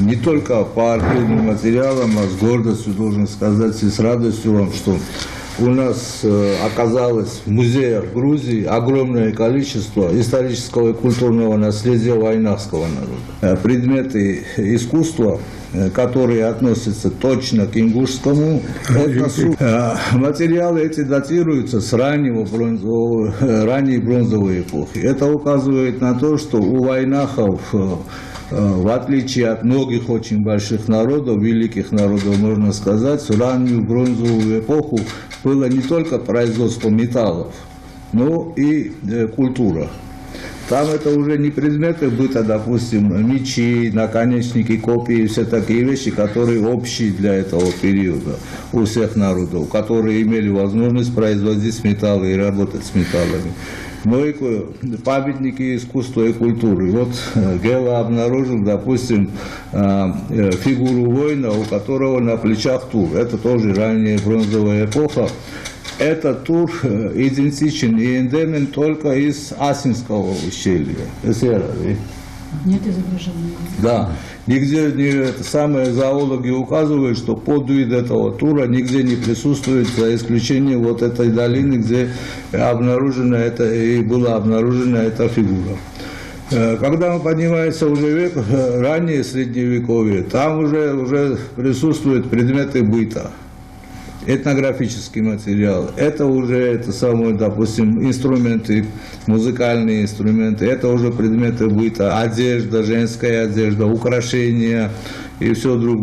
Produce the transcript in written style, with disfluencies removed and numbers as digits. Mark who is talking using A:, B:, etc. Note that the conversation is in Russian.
A: не только по архивным материалам, а с гордостью должен сказать и с радостью вам, что у нас оказалось в музеях Грузии огромное количество исторического и культурного наследия вайнахского народа. Предметы искусства, которые относятся точно к ингушскому этносу. Материалы эти датируются с ранней бронзовой эпохи. Это указывает на то, что у вайнахов, в отличие от многих очень больших народов, великих народов, можно сказать, в раннюю бронзовую эпоху было не только производство металлов, но и культура. Там это уже не предметы быта, допустим, мечи, наконечники, копья и все такие вещи, которые общие для этого периода у всех народов, которые имели возможность производить металлы и работать с металлами. Но и памятники искусства и культуры. Вот Гела обнаружил, допустим, фигуру воина, у которого на плечах тур. Это тоже ранняя бронзовая эпоха. Этот тур идентичен и эндемен только из Асинского ущелья.
B: Нет изображения.
A: Да. Нигде самые зоологи указывают, что подвид этого тура нигде не присутствует, за исключением вот этой долины, где обнаружена была обнаружена эта фигура. Когда мы поднимаемся уже раннее средневековье, там уже присутствуют предметы быта. Этнографический материал, это уже допустим, инструменты, музыкальные инструменты, это уже предметы быта, одежда, женская одежда, украшения и все другое.